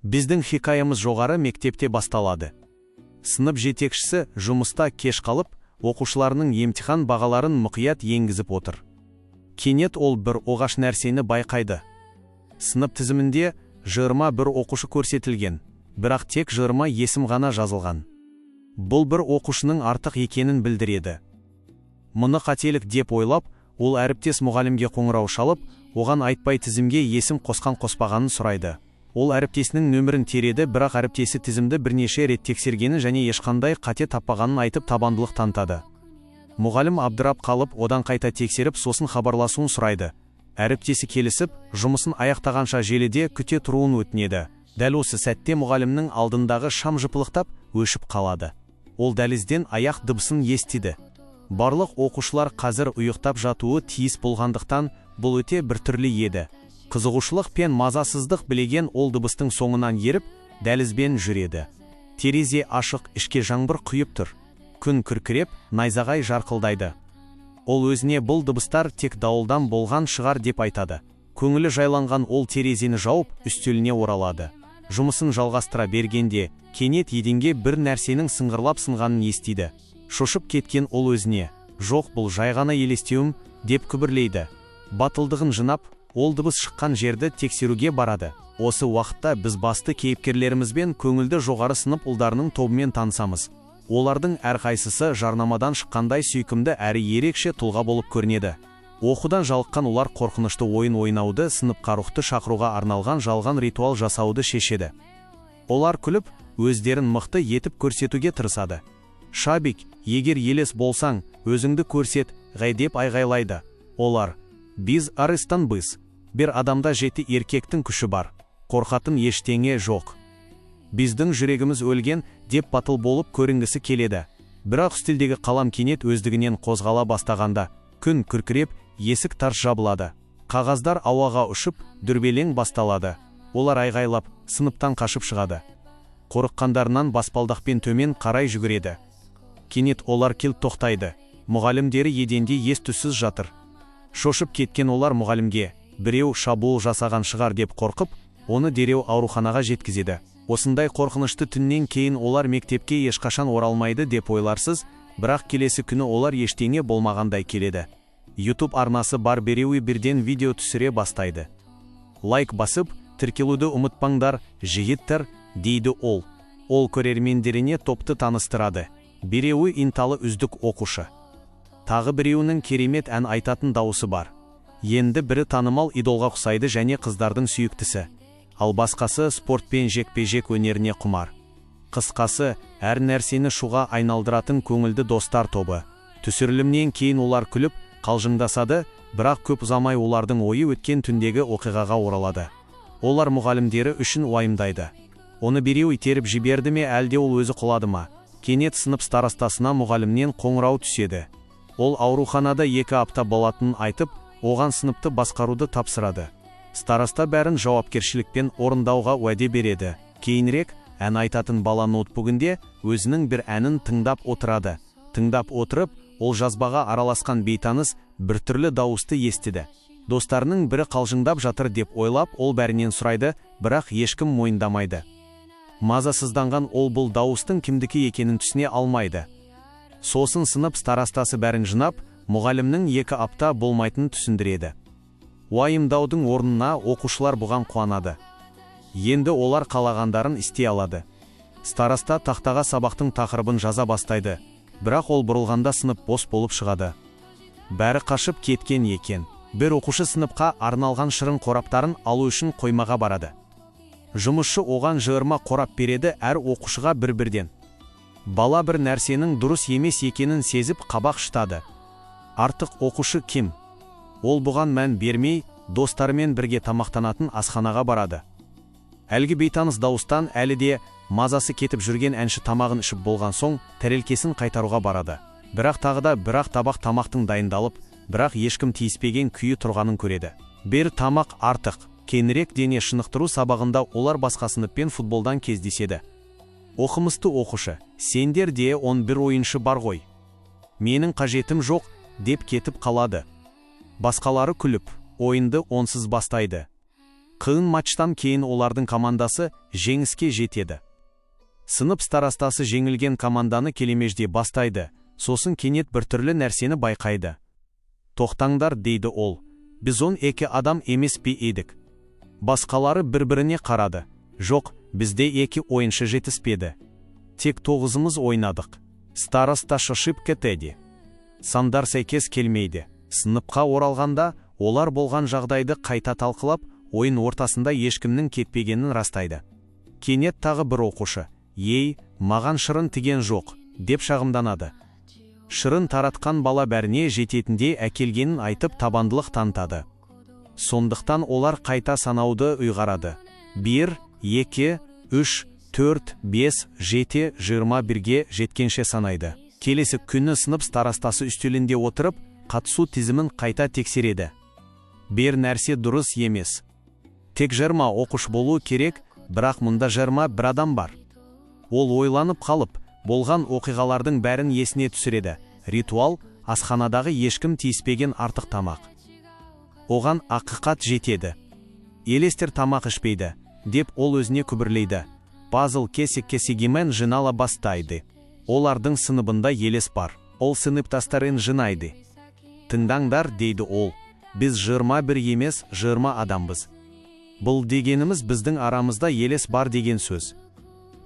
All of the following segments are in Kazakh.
Біздің хикаямыз жоғары мектепте басталады. Сынып жетекшісі жұмыста кеш қалып, оқушыларының емтихан бағаларын мұқият енгізіп отыр. Кенет ол бір оғаш нәрсені байқайды. Сынып тізімінде 21 оқушы көрсетілген, бірақ тек 20 есім ғана жазылған. Бұл бір оқушының артық екенін білдіреді. Мұны қателік деп ойлап, ол әріптес мұғалімге қоңырау шалып, оған айтпай тізімге есім қосқан-қоспағанын сұрайды. Ол әріптесінің нөмірін тереді, бірақ әріптесі тізімді бірнеше рет тексергені және ешқандай қате таппағанын айтып табандылық танытады. Мұғалім абдырап қалып, одан қайта тексеріп, сосын хабарласуын сұрайды. Әріптесі келісіп, жұмысын аяқтағанша желіде күте тұруын өтінеді. Дәл осы сәтте мұғалімнің алдындағы шам жыпылықтап, өшіп қалады. Ол дәлізден аяқ дыбысын естиді. Барлық оқушылар қазір ұйықтап жатуы тиіс болғандықтан, бұл өте біртүрлі еді. Қызығушылық пен мазасыздық білеген ол дыбыстың соңынан еріп, дәлізбен жүреді. Терезе ашық, ішке жаңбыр құйып тұр. Күн күркіреп, найзағай жарқылдайды. Ол өзіне бұл дыбыстар тек дауылдан болған шығар деп айтады. Көңілі жайланған ол терезені жауып, үстеліне оралады. Жұмысын жалғастыра бергенде, кенет еденге бір нәрсенің сыңғырлап сынғанын естиді. Шошып кеткен ол өзіне, «Жоқ, бұл жай ғана елестеуім», деп күбірлейді. Батылдығын жинап, ол дыбыс шыққан жерді тексеруге барады. Осы уақытта біз басты кейіпкерлерімізбен көңілді жоғары сынып ұлдарының тобымен танысамыз. Олардың әрқайсысы жарнамадан шыққандай сүйкімді әрі ерекше тұлға болып көрінеді. Оқудан жалыққан олар қорқынышты ойын ойнауды, сыныпқа рухты шақыруға арналған жалған ритуал жасауды шешеді. Олар күліп, өздерін мықты етіп көрсетуге тырысады. «Шабик, егер елес болсаң, өзіңді көрсет», ғай деп айғайлайды. Олар: «Біз арыстанбыз. Bir адамда жеті еркектің күші бар. Қорқатын ештеңе жоқ. Біздің жүрегіміз өлген», деп батыл болып көрінгісі келеді. Бірақ үстелдегі қалам кенет өздігінен қозғала бастағанда, күн күркіреп, есік тарс жабылады. Қағаздар ауаға ұшып, дүрбелең басталады. Олар айғайлап, сыныптан қашып шығады. Қорыққандарынан баспалдақпен төмен қарай жүгіреді. Кенет олар келіп тоқтайды. Мұғалімдері еденде ес-түссіз жатыр. Шошып кеткен олар мұғалімге, біреу шабуыл жасаған шығар деп қорқып, оны дереу ауруханаға жеткізеді. Осындай қорқынышты түннен кейін олар мектепке ешқашан оралмайды деп ойларсыз, бірақ келесі күні олар ештеңе болмағандай келеді. YouTube арнасы бар Береуи бірден видео түсіре бастайды. Лайк басып, тіркелуді ұмытпаңдар, жігіттер, дейді ол. Ол көрермендеріне топты таныстырады. Береуи инталы үздік оқушы. Тағы біреуінің керемет ән айтатын дауысы бар. Енді бірі танымал идолға ұқсайды және қыздардың сүйіктісі. Ал басқасы спортпен жекпе-жек өнеріне құмар. Қысқасы, әр нәрсені шуға айналдыратын көңілді достар тобы. Түсірілімнен кейін олар күліп, қалжыңдасады, бірақ көп ұзамай олардың ойы өткен түндегі оқиғаға оралады. Олар мұғалімдері үшін уайымдайды. Оны Береуи итеріп жіберді ме, әлде ол өзі құлады ма? Кенет сынып старостасына мұғалімнен қоңырау түседі. Ол ауруханада 2 апта болатынын айтып, оған сыныпты басқаруды тапсырады. Староста бәрін жауапкершілікпен орындауға уәде береді. Кейінірек, ән айтатын бала ноутбугінде өзінің бір әнін тыңдап отырады. Тыңдап отырып, ол жазбаға араласқан бейтаныс біртүрлі дауысты естіді. Достарының бірі қалжыңдап жатыр деп ойлап, ол бәрінен сұрайды, бірақ ешкім мойындамайды. Мазасызданған ол бұл дауыстың кімдікі екенін түсіне алмайды. Сосын сынып старостасы бәрін жинап, мұғалімнің 2 апта болмайтынын түсіндіреді. Уайымдаудың орнына оқушылар бұған қуанады. Енді олар қалағандарын істей алады. Староста тақтаға сабақтың тақырыбын жаза бастайды, бірақ ол бұрылғанда сынып бос болып шығады. Бәрі қашып кеткен екен. Бір оқушы сыныпқа арналған шырын қораптарын алу үшін қоймаға барады. Жұмысшы оған 20 қорап береді, әр оқушыға бір-бірден. Бала бір нәрсенің дұрыс емес екенін сезіп қабақ шытады. Артық оқушы кім? Ол бұған мән бермей, достарымен бірге тамақтанатын асханаға барады. Әлгі бейтаныс дауыстан әлі де мазасы кетіп жүрген әнші тамағын ішіп болған соң, тәрелкесін қайтаруға барады. Бірақ тағыда бірақ табақ тамақтың дайындалып, бірақ ешкім тиіспеген күйі тұрғанын көреді. Бір тамақ артық. Кейінірек дене шынықтыру сабағында олар басқа сыныппен футболдан кездеседі. Оқымысты оқушы, сендер де 11 ойыншы бар ғой. Менің қажетім жоқ, деп кетіп қалады. Басқалары күліп, ойынды онсыз бастайды. Қиын матчтан кейін олардың командасы жеңіске жетеді. Сынып старостасы жеңілген команданы келемеждей бастайды, сосын кенет біртүрлі нәрсені байқайды. Тоқтаңдар, дейді ол, біз 12 адам емес пе едік? Басқалары бір-біріне қарады. Жоқ, бізде 2 ойыншы жетіспеді. Тек 9-ымыз ойнадық. Староста шошып кетеді. Сандар сәйкес келмейді. Сыныпқа оралғанда, олар болған жағдайды қайта талқылап, ойын ортасында ешкімнің кетпегенін растайды. Кенет тағы бір оқушы, «Ей, маған шырын тиген жоқ», деп шағымданады. Шырын таратқан бала бәріне жететіндей әкелгенін айтып табандылық танытады. Сондықтан олар қайта санауды ұйғарады. 1, 2, 3, 4, 5, 7, 21-ге жеткенше санайды. Келесі күні сынып старостасы үстелінде отырып, қатысу тізімін қайта тексереді. Бір нәрсе дұрыс емес. Тек 20 оқуш болу керек, бірақ мұнда 21 адам бар. Ол ойланып қалып, болған оқиғалардың бәрін есіне түсіреді. Ритуал, асханадағы ешкім тиіспеген артық тамақ. Оған ақиқат жетеді. Елестер тамақ ішпейді, деп ол өзіне күбірлейді. Пазл кесек-кесегімен жинала бастайды. Олардың сыныбында елес бар. Ол сыныптастарын жинайды. Тыңдаңдар, дейді ол. Біз 21 емес, 20 адамбыз. Бұл дегеніміз біздің арамызда елес бар деген сөз.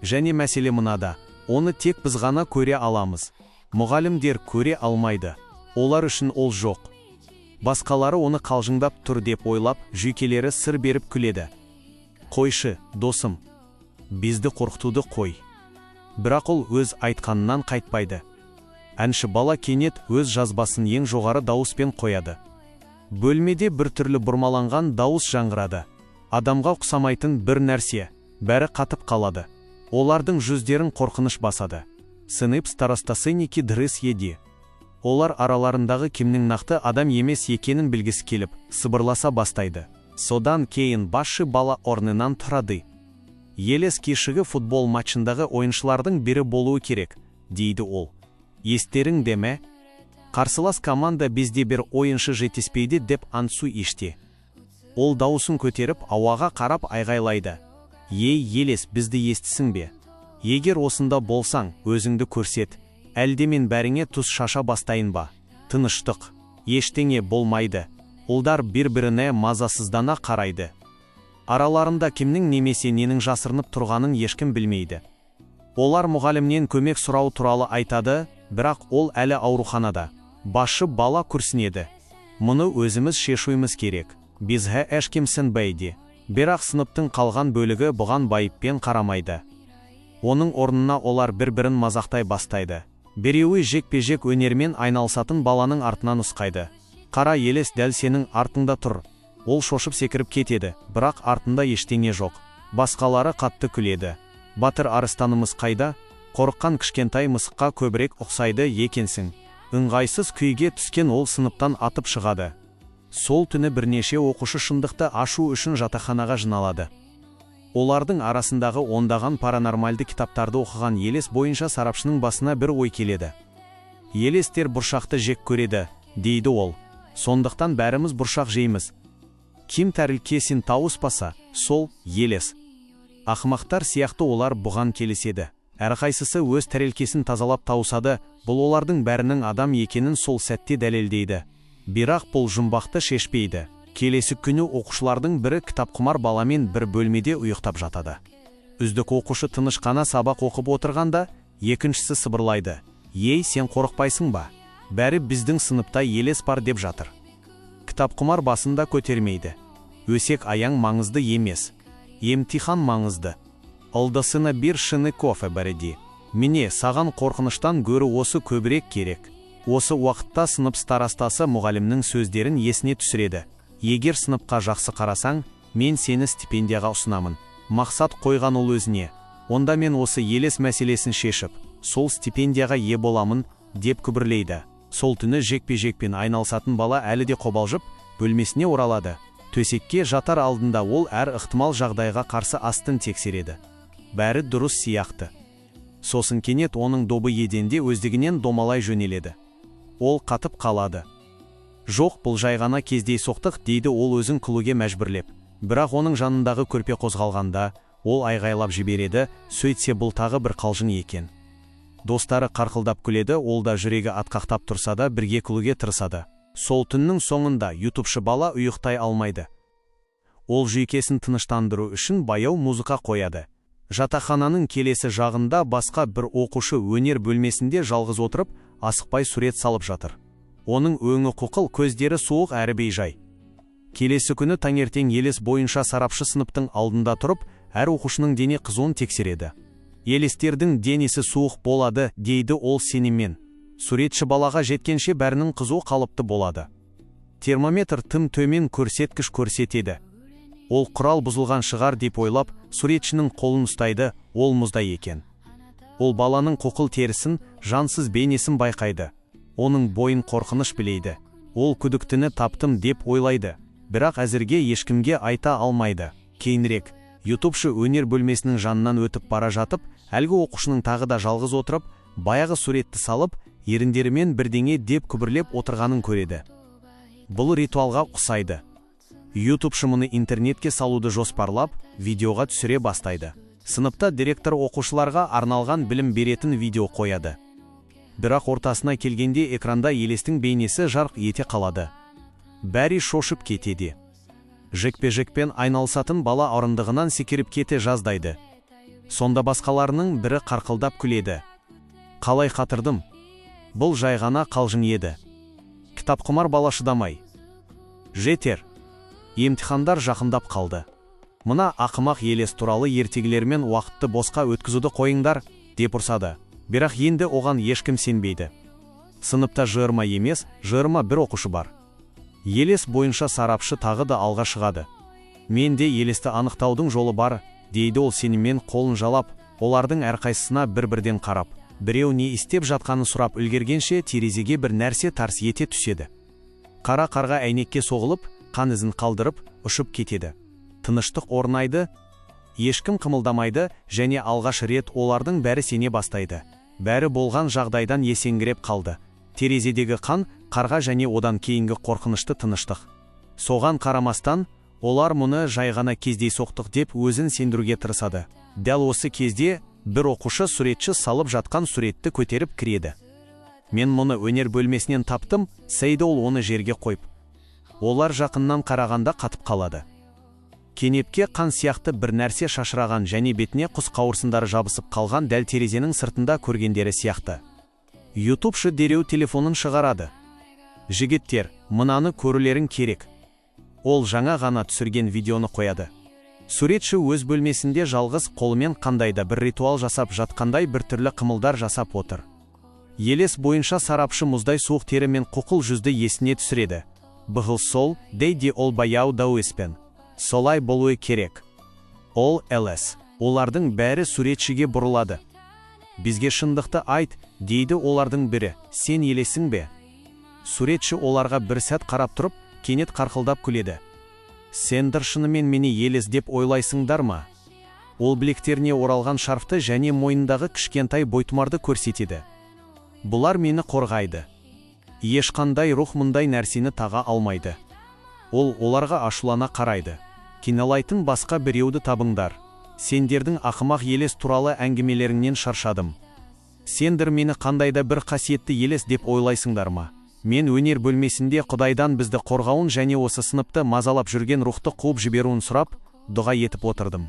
Және мәселе мынада, оны тек біз ғана көре аламыз. Мұғалімдер көре алмайды. Олар үшін ол жоқ. Басқалары оны қалжыңдап тұр деп ойлап, жүйкелері сыр беріп күледі. Қойшы, досым. Бізді қорқытуды қой. Бірақ ол өз айтқанынан қайтпайды. Әнші бала кенет өз жазбасын ең жоғары дауыспен қояды. Бөлмеде бір түрлі бұрмаланған дауыс жаңғырады. Адамға ұқсамайтын бір нәрсе, бәрі қатып қалады. Олардың жүздерін қорқыныш басады. Сынып старостасы неки дұрыс еді. Олар араларындағы кімнің нақты адам емес екенін білгісі келіп, сыбырласа бастайды. Содан кейін басшы бала орнынан тұрады. Елес кешегі футбол матчындағы ойыншылардың бірі болуы керек, дейді ол. Естерің деме? Қарсылас команда бізде бір ойыншы жетіспейді деп ансу еште. Ол дауысын көтеріп, ауаға қарап айғайлайды. Ей, елес, бізді естісің бе? Егер осында болсаң, өзіңді көрсет. Әлде мен бәріңе тұз шаша бастайын ба? Тыныштық. Ештеңе болмайды. Олдар бір-біріне мазасыздана қарайды. Араларында кімнің немесе ненің жасырынып тұрғанын ешкім білмейді. Олар мұғалімнен көмек сұрау туралы айтады, бірақ ол әлі ауруханада. Басшы бала күрсінеді. Мұны өзіміз шешуіміз керек. Бізге ешкім сенбейді. Бірақ сыныптың қалған бөлігі бұған байыппен қарамайды. Оның орнына олар бір-бірін мазақтай бастайды. Біреуі жекпе-жек өнермен айналысатын баланың артынан ұсқайды. Қара, елес, дәл сенің артыңда тұр. Ол шошып секіріп кетеді, бірақ артында ештеңе жоқ. Басқалары қатты күледі. Батыр арыстанымыз қайда? Қорыққан кішкентай мысыққа көбірек ұқсайды екенсің. Ыңғайсыз күйге түскен ол сыныптан атып шығады. Сол түні бірнеше оқушы шындықты ашу үшін жатақханаға жиналады. Олардың арасындағы ондаған паранормальды кітаптарды оқыған елес бойынша сарапшының басына бір ой келеді. Елестер бұршақты жек көреді, дейді ол. Сондықтан бәріміз бұршақ жейміз. Ким тәрілкесін тауыспаса, сол елес. Ақымақтар сияқты олар бұған келіседі. Әрқайсысы өз тәрелкесін тазалап тауысады, бұл олардың бәрінің адам екенін сол сәтте дәлелдейді. Бірақ бұл жұмбақты шешпейді. Келесі күні оқушылардың бірі кітапқұмар баламен бір бөлмеде ұйықтап жатады. Үздік оқушы тыныш қана сабақ оқып отырғанда, екіншісі сыбырлайды. Ей, сен қорықпайсың ба? Бәрі біздің сыныпта елес бар деп жатыр. Кітапқұмар басында көтермейді. Өсек аяң маңызды емес. Емтихан маңызды. Алдасына бір шыны кофе бәреді. Міне, саған қорқыныштан гөрі осы көбірек керек. Осы уақытта сынып старостасы мұғалімнің сөздерін есіне түсіреді. Егер сыныпқа жақсы қарасаң, мен сені стипендияға ұсынамын. Мақсат қойған ол өзіне. Онда мен осы елес мәселесін шешіп, сол стипендияға ие боламын, деп күбірлейді. Сол түні жекпе-жекпен айналысатын бала әлі де қобалжып, бөлмесіне оралады. Төсекке жатар алдында ол әр ықтимал жағдайға қарсы астын тексереді. Бәрі дұрыс сияқты. Сосын кенет оның добы еденде өздігінен домалай жөнеледі. Ол қатып қалады. Жоқ, бұл жай ғана кездейсоқтық, дейді ол өзін күлуге мәжбүрлеп. Бірақ оның жанындағы көрпе қозғалғанда, ол айғайлап жібереді, сөйтсе бұл тағы бір қалжың екен. Достары қарқылдап күледі, ол да жүрегі атқақтап тұрса да бірге күлуге тырысады. Сол түннің соңында ютубшы бала ұйықтай алмайды. Ол жүйкесін тыныштандыру үшін баяу музыка қояды. Жатақхананың келесі жағында басқа бір оқушы өнер бөлмесінде жалғыз отырып, асықпай сурет салып жатыр. Оның өңі қуқыл, көздері суық әрі бейжай. Келесі күні таңертең Елес бойынша сарапшы сыныптың алдында тұрып, әр оқушының дене қызуын тексереді. Елестердің денесі суық болады, дейді ол сеніммен. Суретші балаға жеткенше бәрінің қызуы қалыпты болады. Термометр тым төмен көрсеткіш көрсетеді. Ол құрал бұзылған шығар деп ойлап, суретшінің қолын ұстайды, ол мұздай екен. Ол баланың қуқыл терісін, жансыз бейнесін байқайды. Оның бойын қорқыныш білейді. Ол күдіктіні таптым деп ойлайды. Бірақ әзірге ешкімге айта алмайды. Кейінірек, ютубшы өнер бөлмесінің жанынан өтіп бара жатып, әлгі оқушының тағы да жалғыз отырып, баяғы суретті салып, еріндерімен бірдеңе деп күбірлеп отырғанын көреді. Бұл ритуалға ұқсайды. Ютубшы мұны интернетке салуды жоспарлап, видеоға түсіре бастайды. Сыныпта директор оқушыларға арналған білім беретін видео қояды. Бірақ ортасына келгенде экранда Елестің бейнесі жарқ ете қалады. Бәрі шошып кетеді. Жекпе-жекпен айналысатын бала орындығынан секіріп кете жаздайды. Сонда басқаларының бірі қарқылдап күледі. Қалай қатырдым? Бұл жай ғана қалжың еді. Кітапқұмар бала шыдамай. Жетер. Емтихандар жақындап қалды. Мына ақымақ Елес туралы ертегілермен уақытты босқа өткізуді қойыңдар, деп ұрсады. Бірақ енді оған ешкім сенбейді. Сыныпта 20 емес, 21 оқушы бар. Елес бойынша сарапшы тағы да алға шығады. Менде Елесті анықтаудың жолы бар, дейді ол сеніммен қолын жалап, олардың әрқайсысына бір-бірден қарап. Біреу не істеп жатқанын сұрап үлгергенше терезеге бір нәрсе тарс ете түседі. Қара қарға әйнекке соғылып, қан ізін қалдырып, ұшып кетеді. Тыныштық орнайды, ешкім қымылдамайды және алғаш рет олардың бәрі сене бастайды. Бәрі болған жағдайдан есеңгіреп қалды. Терезедегі қан, қарға және одан кейінгі қорқынышты тыныштық. Соған қарамастан, олар мұны жай ғана кездейсоқтық деп өзін сендіруге тырысады. Дәл осы кезде бір оқушы суретші салып жатқан суретті көтеріп кіреді. Мен мұны өнер бөлмесінен таптым, дейді ол оны жерге қойып. Олар жақыннан қарағанда қатып қалады. Кенепке қан сияқты бір нәрсе шашыраған және бетіне құс қауырсындары жабысып қалған дәл терезенің сыртында көргендері сияқты. Ютубшы дереу телефонын шығарады. Жігіттер, мынаны көрулерің керек. Ол жаңа ғана түсірген видеоны қояды. Суретші өз бөлмесінде жалғыз қолымен қандайда бір ритуал жасап жатқандай бір түрлі қымылдар жасап отыр. Елес бойынша сарапшы мұздай суық тері мен қуқыл жүзді есіне түсіреді. Бұғыл сол, дейді ол баяу дауыспен. Солай болуы керек. Ол Елес. Олардың бәрі суретшіге бұрылады. Бізге шындықты айт, дейді олардың бірі. Сен Елесің бе? Суретші оларға бір сәт қарап тұрып, кенет қарқылдап күледі. Сендір шынымен мені Елес деп ойлайсыңдар ма? Ол білектеріне оралған шарфты және мойнындағы кішкентай бойтұмарды көрсетеді. Бұлар мені қорғайды. Ешқандай рух мұндай нәрсені таға алмайды. Ол оларға ашулана қарайды. Киналайтын басқа біреуді табыңдар. Сендердің ақымақ Елес туралы әңгімелеріңнен шаршадым. Сендір мені қандайда бір қасиетті Елес деп ойлайсыңдар ма? Мен өнер бөлмесінде Құдайдан бізді қорғауын және осы сыныпты мазалап жүрген рухты қуып жіберуін сұрап, дұға етіп отырдым.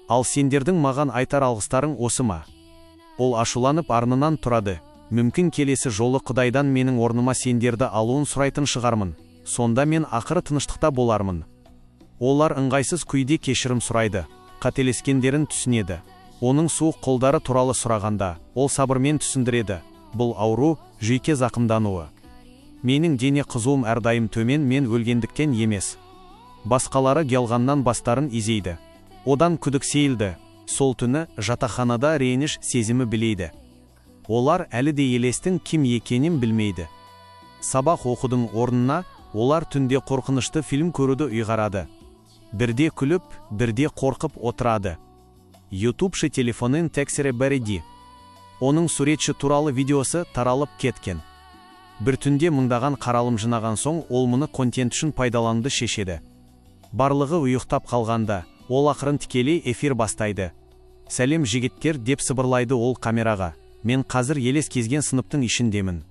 Ал сендердің маған айтар алғыстарың осы ма? Ол ашуланып арнынан тұрады. Мүмкін келесі жолы Құдайдан менің орныма сендерді алуын сұрайтын шығармын. Сонда мен ақыры тыныштықта болармын. Олар ыңғайсыз күйде кешірім сұрайды. Қателескендерін түсінеді. Оның суық қолдары туралы сұрағанда, ол сабырмен түсіндіреді. Бұл ауру, жүйке зақымдануы. Менің дене қызуым әрдайым төмен, мен өлгендіктен емес. Басқалары гелғаннан бастарын изейді. Одан күдік сейілді. Сол түні жатақханада реніш сезімі білейді. Олар әлі де Елестің кім екенін білмейді. Сабақ оқудың орнына, олар түнде қорқынышты фильм көруді ұйғарады. Бірде күліп, бірде қорқып отырады. Ютубшы телефонын тексере береді. Оның суретші туралы видеосы таралып кеткен. Бір түнде мыңдаған қаралым жинаған соң, ол мұны контент үшін пайдалануды шешеді. Барлығы ұйықтап қалғанда, ол ақырын тікелей эфир бастайды. «Сәлем жігіттер» деп сыбырлайды ол камераға. «Мен қазір елес кезген сыныптың ішіндемін.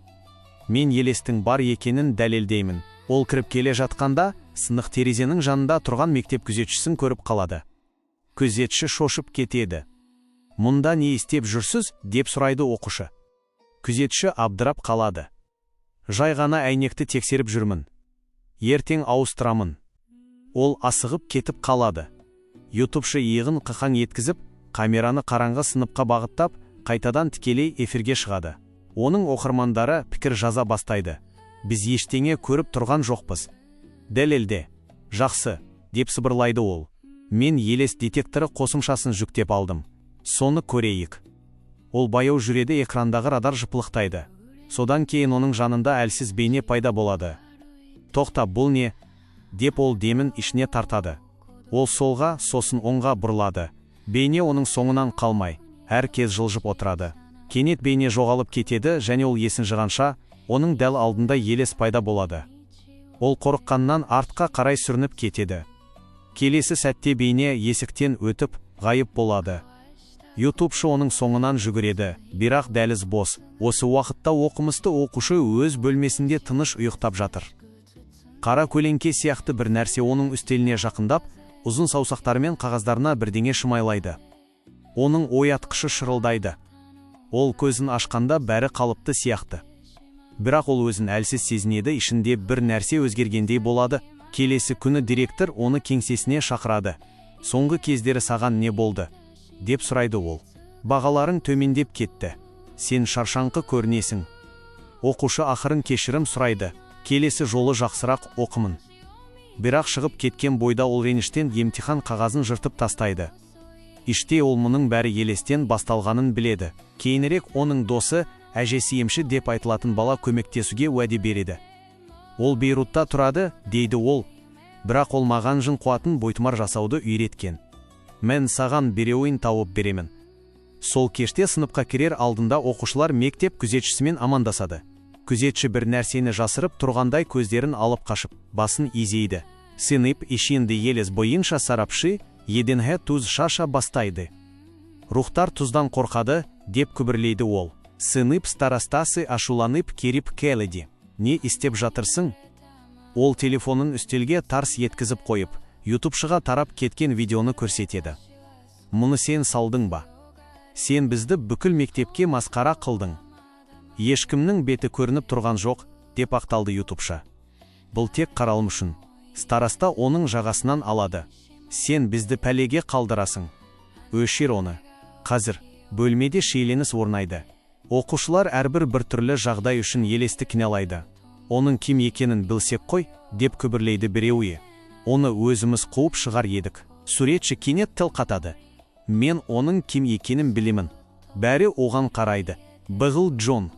Мен елестің бар екенін дәлелдеймін». Ол кіріп келе жатқанда, сынық терезенің жанында тұрған мектеп күзетшісін көріп қалады. Күзетші шошып кетеді. «Мұнда не істеп жүрсіз?» деп сұрайды оқушы. Күзетші абдырап қалады. «Жай ғана әйнекті тексеріп жүрмін. Ертең ауыстырамын». Ол асығып кетіп қалады. Ютубшы иығын қиқаң еткізіп, камераны қараңғы сыныпқа бағыттап, қайтадан тікелей эфирге шығады. Оның оқырмандары пікір жаза бастайды. «Біз ештеңе көріп тұрған жоқпыз». «Дәлелде». «Жақсы», деп сыбырлайды ол. «Мен елес детекторы қосымшасын жүктеп алдым. Соны көрейік». Ол баяу жүреді, экрандағы радар жыпылықтайды. Содан кейін оның жанында әлсіз бейне пайда болады. «Тоқта, бұл не?» деп ол демін ішіне тартады. Ол солға, сосын оңға бұрылады. Бейне оның соңынан қалмай, әр кез жылжып отырады. Кенет бейне жоғалып кетеді және ол есін жығанша, оның дәл алдында елес пайда болады. Ол қорыққаннан артқа қарай сүрініп кетеді. Келесі сәтте бейне есіктен өтіп, ғайып болады. Ютубшы оның соңынан жүгіреді, бірақ дәліз бос. Осы уақытта оқымысты оқушы өз бөлмесінде тыныш ұйықтап жатыр. Қара көлеңке сияқты бір нәрсе оның үстеліне жақындап, ұзын саусақтарымен қағаздарына бірдеңе шымайлайды. Оның оятқышы шырылдайды. Ол көзін ашқанда бәрі қалыпты сияқты. Бірақ ол өзін әлсіз сезінеді, ішінде бір нәрсе өзгергендей болады. Келесі күні директор оны кеңсесіне шақырады. «Соңғы кездері саған не болды?» деп сұрайды ол. «Бағаларың төмендеп кетті. Сен шаршаңқы көрінесің». Оқушы ақырын кешірім сұрайды. «Келесі жолы жақсырақ оқымын». Бірақ шығып кеткен бойда ол реніштен емтихан қағазын жыртып тастайды. Іште ол мұның бәрі елестен басталғанын біледі. Кейінірек оның досы, әжесі емші деп айтылатын бала көмектесуге уәде береді. «Ол Бейрутта тұрады», дейді ол. «Бірақ ол маған жын қуатын бойтұмар жасауды үйреткен. Мен саған біреуін тауып беремін». Сол кеште сыныпқа кірер алдында оқушылар мектеп күзетшісімен амандасады. Күзетші бір нәрсені жасырып тұрғандай көздерін алып қашып, басын изейді. «Сынып ішінде елес бойынша сарапшы, еденге тұз шаша бастайды. Рухтар тұздан қорқады», деп күбірлейді ол. «Сынып старастасы ашуланып керіп келеді. Не істеп жатырсың?» Ол телефонын үстелге тарс еткізіп қойып, ютубшыға тарап кеткен видеоны көрсетеді. «Мұны сен салдың ба? Сен бізді бүкіл мектепке масқара қылдың. Ешкімнің беті көрініп тұрған жоқ», деп ақталды ютубшы. «Бұл тек қаралым үшін». Староста оның жағасынан алады. «Сен бізді пәлеге қалдырасың. Өшір оны». Қазір бөлмеде шиеленіс орнайды. Оқушылар әрбір бір түрлі жағдай үшін елесті кінәлайды. «Оның кім екенін білсек қой», деп күбірлейді біреуі. «Оны өзіміз қуып шығар едік». Суретші кенет тіл қатады. «Мен оның кім екенін білемін». Бәрі оған қарайды. «Бұғыл Джон».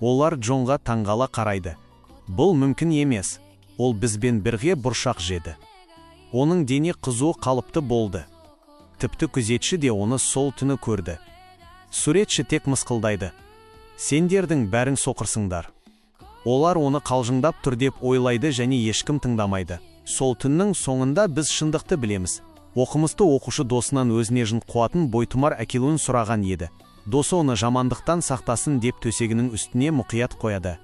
Олар Джонға таңғала қарайды. «Бұл мүмкін емес. Ол бізбен бірге бұршақ жеді». Оның дене қызуы қалыпты болды. Тіпті күзетші де оны сол түні көрді. Суретші тек мысқылдайды. «Сендердің бәрің соқырсыңдар». Олар оны қалжыңдап тұр деп ойлайды және ешкім тыңдамайды. Сол түннің соңында біз шындықты білеміз. Оқымысты оқушы досынан өзіне жын қуатын бойтұмар әкелуін сұраған еді. Досы оны жамандықтан сақтасын деп төсегінің үстіне мұқият қояды.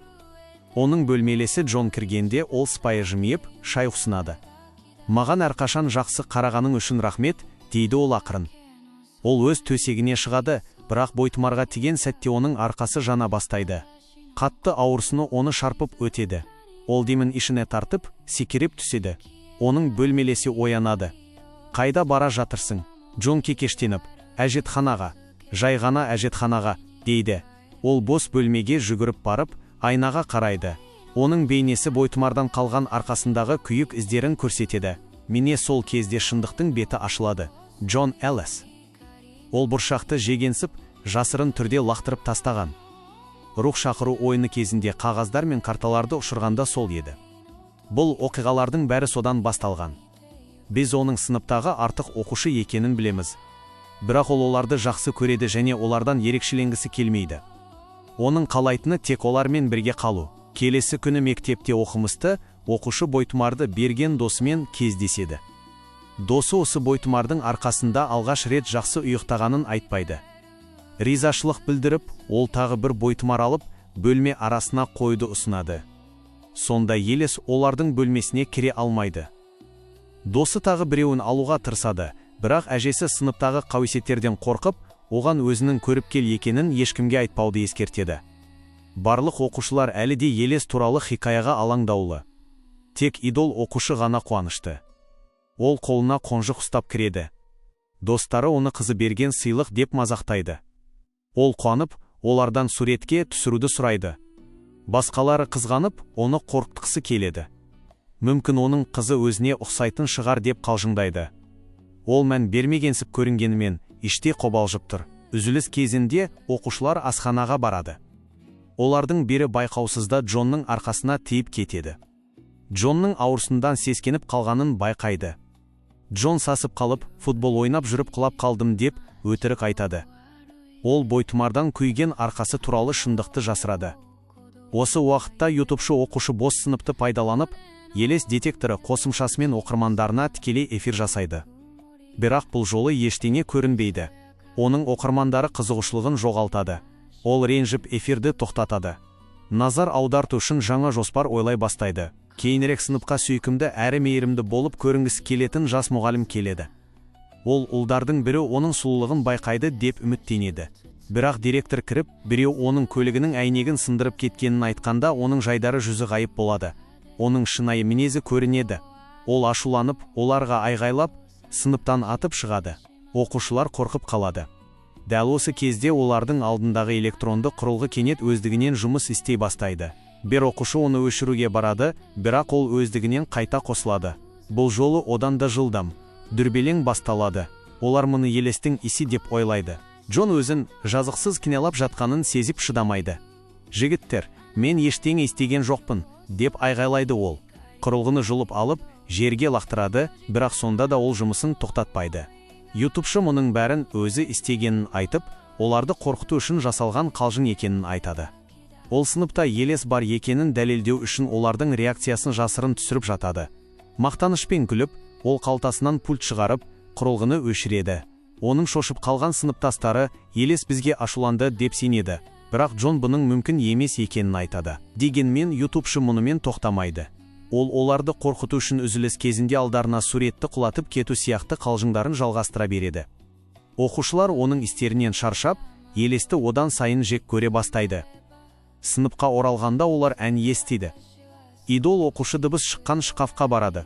Оның бөлмелесі Джон кіргенде ол сыпайы жымиып, шай ұсынады. «Маған әрқашан жақсы қарағаның үшін рахмет», дейді ол ақырын. Ол өз төсегіне шығады, бірақ бойтұмарға тиген сәтте оның арқасы жана бастайды. Қатты ауырсыны оны шарпып өтеді. Ол демін ішіне тартып, секіріп түседі. Оның бөлмелесі оянады. «Қайда бара жатырсың?» Джон кекештеніп, «Әжетханаға». «Жай ғана әжетханаға», дейді. Ол бос бөлмеге жүгіріп барып, айнаға қарайды. Оның бейнесі бойтұмардан қалған арқасындағы күйік іздерін көрсетеді. Міне сол кезде шындықтың беті ашылады. Джон Эллес. Ол бұршақты жегенсіп, жасырын түрде лақтырып тастаған. Рух шақыру ойыны кезінде қағаздар мен карталарды ұшырғанда сол еді. Бұл оқиғалардың бәрі содан басталған. Біз оның сыныптағы артық оқушы екенін білеміз. Бірақ ол оларды жақсы көреді және олардан ерекшеленгісі келмейді. Оның қалайтыны тек олармен бірге қалу. Келесі күні мектепте оқымысты, оқушы бойтұмарды берген досымен кездеседі. Досы осы бойтұмардың арқасында алғаш рет жақсы ұйықтағанын айтпайды. Ризашылық білдіріп, ол тағы бір бойтұмар алып, бөлме арасына қойды ұсынады. Сонда Елес олардың бөлмесіне кіре алмайды. Досы тағы біреуін алуға тырысады, бірақ әжесі сыныптағы қауесеттерден қорқып, оған өзінің көріпкел екенін ешкімге айтпауды ескертеді. Барлық оқушылар әлі де Елес туралы хикаяға алаңдаулы. Тек идол оқушы ғана қуанышты. Ол қолына қонжық ұстап кіреді. Достары оны қызы берген сыйлық деп мазақтайды. Ол қуанып, олардан суретке түсіруді сұрайды. Басқалары қызғанып, оны қорқытқысы келеді. Мүмкін оның қызы өзіне ұқсайтын шығар деп қалжыңдайды. Ол мән бермегенсіп көрінгенімен, іште қобалжып тұр. Үзіліс кезінде оқушылар асханаға барады. Олардың бері байқаусызда Джонның арқасына тиіп кетеді. Джонның ауырсындан сескеніп қалғанын байқайды. Джон сасып қалып, футбол ойнап жүріп құлап қалдым деп өтірік айтады. Ол бойтұмардан күйген арқасы туралы шындықты жасырады. Осы уақытта ютубшы оқушы бос сыныпты пайдаланып, Елес детекторы қосымшасымен оқырмандарына тікелей эфир жасайды. Бірақ бұл жолы ештеңе көрінбейді. Оның оқырмандары қызығушылығын жоғалтады. Ол ренжіп эфирді тоқтатады. Назар аударту үшін жаңа жоспар ойлай бастайды. Кейінірек сыныпқа сүйкімді әрі мейірімді болып көрінгісі келетін жас мұғалім келеді. Ол ұлдардың бірі оның сұлулығын байқайды деп үміттенеді. Бірақ директор кіріп, біреу оның көлігінің әйнегін сындырып кеткенін айтқанда, оның жайдары жүзі ғайып болады. Оның шынайы мінезі көрінеді. Ол ашуланып, оларға айғайлап, сыныптан атып шығады. Оқушылар қорқып қалады. Дәл осы кезде олардың алдындағы электронды құрылғы кенет өздігінен жұмыс істей бастайды. Бір оқушы оны өшіруге барады, бірақ ол өздігінен қайта қосылады. Бұл жолы одан да жылдам. Дүрбелең басталады. Олар мұны Елестің исі деп ойлайды. Джон өзін жазықсыз кінәлап жатқанын сезіп шыдамайды. Жігіттер, мен ештеңе істеген жоқпын, деп айғайлайды ол. Құрылғыны жұлып алып, жерге лақтырады, бірақ сонда да ол жұмысын тоқтатпайды. Ютубшы мұның бәрін өзі істегенін айтып, оларды қорқыту үшін жасалған қалжың екенін айтады. Ол сыныпта Елес бар екенін дәлелдеу үшін олардың реакциясын жасырын түсіріп жатады. Мақтанышпен күліп, ол қалтасынан пульт шығарып, құрылғыны өшіреді. Оның шошып қалған сыныптастары Елес бізге ашуланды деп сенеді, бірақ Джон бұның мүмкін емес екенін айтады. Дегенмен ютубшы мұнымен тоқтамайды. Ол оларды қорқыту үшін үзіліс кезінде алдарына суретті құлатып кету сияқты қалжыңдарын жалғастыра береді. Оқушылар оның істерінен шаршап, Елесті одан сайын жек көре бастайды. Сыныпқа оралғанда олар ән естиді. Идол оқушы дыбыс шыққан шкафқа барады.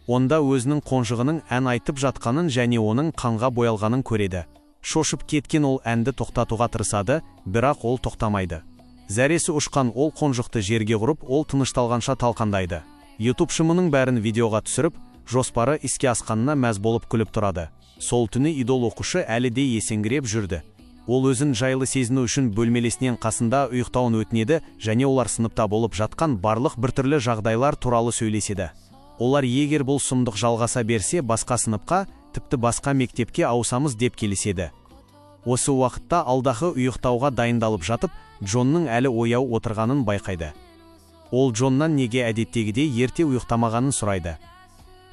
Онда өзінің қонжығының ән айтып жатқанын және оның қанға боялғанын көреді. Шошып кеткен ол әнді тоқтатуға тырысады, бірақ ол тоқтамайды. Зәресі ұшқан ол қонжықты жерге құрып, ол тынышталғанша талқандайды. Ютубшы мұның бәрін видеоға түсіріп, жоспары іске асқанына мәз болып күліп тұрады. Сол түні идол оқушы әлі де есеңгіреп жүрді. Ол өзін жайлы сезіну үшін бөлмелесінен қасында ұйықтауын өтінеді және олар сыныпта болып жатқан барлық біртүрлі жағдайлар туралы сөйлеседі. Олар егер бұл сұмдық жалғаса берсе, басқа сыныпқа, тіпті басқа мектепке ауысамыз деп келіседі. Осы уақытта алдағы ұйықтауға дайындалып жатып, Джонның әлі ояу отырғанын байқайды. Ол Джоннан неге әдеттегідей ерте ұйықтамағанын сұрайды.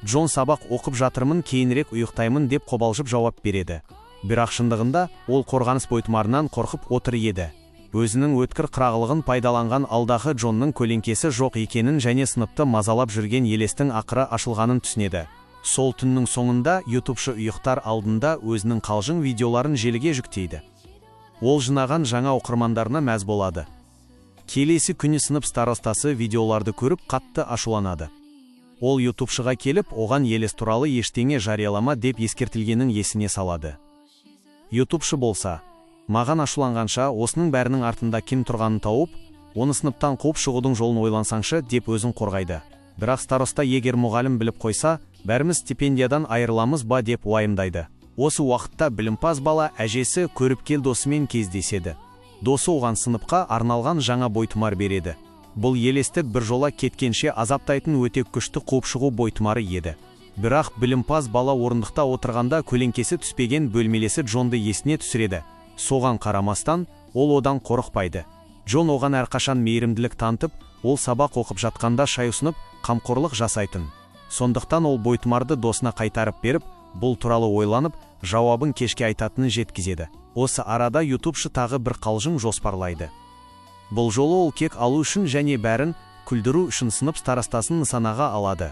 Джон сабақ оқып жатырмын, кейінірек ұйықтаймын деп қобалжып жауап береді. Бірақ шындығында ол қорғаныс бойтұмарынан қорқып отыр еді. Өзінің өткір қырағылығын пайдаланған алдағы Джонның көлеңкесі жоқ екенін және сыныпты мазалап жүрген Елестің ақыры ашылғанын түсінеді. Сол түннің соңында ютубшы ұйықтар алдында өзінің қалжың видеоларын желіге жүктейді. Ол жинаған жаңа оқырмандарына мәз болады. Келесі күні сынып старостасы видеоларды көріп қатты ашуланады. Ол ютубшыға келіп, оған Елес туралы ештеңе жариялама деп ескертілгенін есіне салады. Ютубшы болса, маған ашуланғанша осының бәрінің артында кім тұрғанын тауып, оны сыныптан қуып шығудың жолын ойлансаңшы деп өзін қорғайды. Бірақ староста егер мұғалім біліп қойса, бәріміз стипендиядан айырыламыз ба деп уайымдайды. Осы уақытта білімпаз бала әжесі көріпкел досымен кездеседі. Досы оған сыныпқа арналған жаңа бойтұмар береді. Бұл Елесті бір жола кеткенше азаптайтын өте күшті қуып шығу бойтұмары еді. Бірақ білімпаз бала орындықта отырғанда көлеңкесі түспеген бөлмелесі Джонды есіне түсіреді. Соған қарамастан, ол одан қорықпайды. Джон оған әрқашан мейірімділік танытып, ол сабақ оқып жатқанда шай ұсынып, қамқорлық жасайтын. Сондықтан ол бойтұмарды досына қайтарып беріп, бұл туралы ойланып, жауабын кешке айтатынын жеткізеді. Осы арада ютубшы тағы бір қалжың жоспарлайды. Бұл жолы ол кек алу үшін және бәрін күлдіру үшін сынып старостасын нысанаға алады.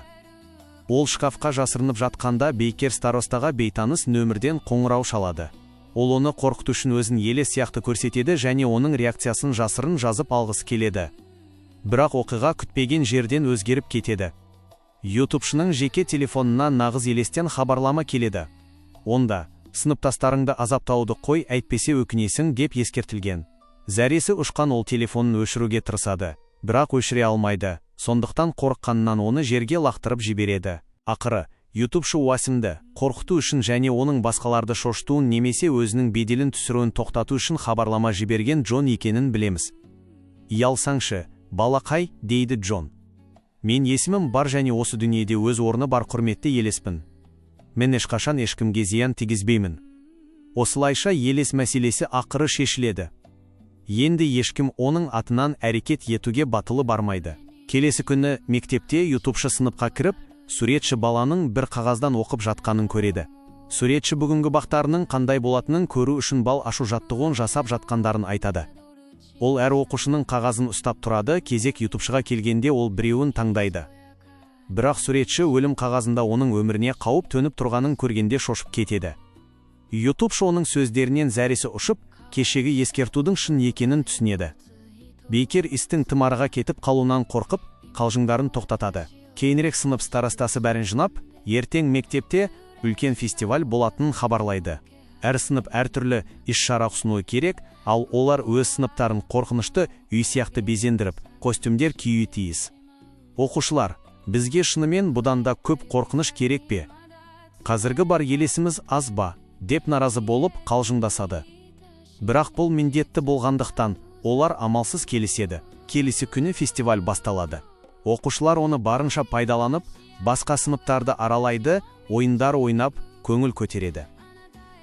Ол шкафқа жасырынып жатқанда Бейкер старостаға бейтаныс нөмірден қоңырау шалады. Ол оны қорқыту үшін өзін елес сияқты көрсетеді және оның реакциясын жасырын жазып алғысы келеді. Бірақ оқиға күтпеген жерден өзгеріп кетеді. Ютубшының жеке телефонына нағыз елестен хабарлама келеді. Онда сыныптастарыңды азаптауды қой, әйтпесе өкінесің деп ескертілген. Зәресі ұшқан ол телефонын өшіруге тырысады, бірақ өшіре алмайды. Сондықтан қорыққанынан оны жерге лақтырып жібереді. Ақыры ютубшы Уасимді қорқыту үшін және оның басқаларды шошытуын немесе өзінің беделін түсіруін тоқтату үшін хабарлама жіберген Джон екенін білеміз. «Ұялсаңшы, балақай», дейді Джон. «Мен есімім бар және осы дүниеде өз орны бар құрметті елеспін. Мен ешқашан ешкімге зиян тигізбеймін». Осылайша елес мәселесі ақыры шешіледі. Енді ешкім оның атынан әрекет етуге батылы бармайды. Келесі күні мектепте ютубшы сыныпқа кіріп, суретші баланың бір қағаздан оқып жатқанын көреді. Суретші бүгінгі бақтарының қандай болатынын көру үшін бал ашу жаттығуын жасап жатқандарын айтады. Ол әр оқушының қағазын ұстап тұрады, кезек ютубшыға келгенде ол біреуін таңдайды. Бірақ суретші өлім қағазында оның өміріне қауіп төніп тұрғанын көргенде шошып кетеді. Ютубшы оның сөздерінен зәресі ұшып, кешегі ескертудің шын екенін түсінеді. Бейкер істің тымарға кетіп қалуынан қорқып, қалжыңдарын тоқтатады. Кейінірек сынып старостасы бәрін жинап, ертең мектепте үлкен фестиваль болатынын хабарлайды. Әр сынып әртүрлі іс-шара ұсынуы керек, ал олар өз сыныптарын қорқынышты үй сияқты безендіріп, костюмдер киюі тиіс. Оқушылар, бізге шынымен бұдан да көп қорқыныш керек пе? Қазіргі бар елесіміз аз ба? Деп наразы болып қалжыңдасады. Бірақ бұл міндетті болғандықтан, олар амалсыз келіседі. Келесі күні фестиваль басталады. Оқушылар оны барынша пайдаланып, басқа сыныптарды аралайды, ойындар ойнап, көңіл көтереді.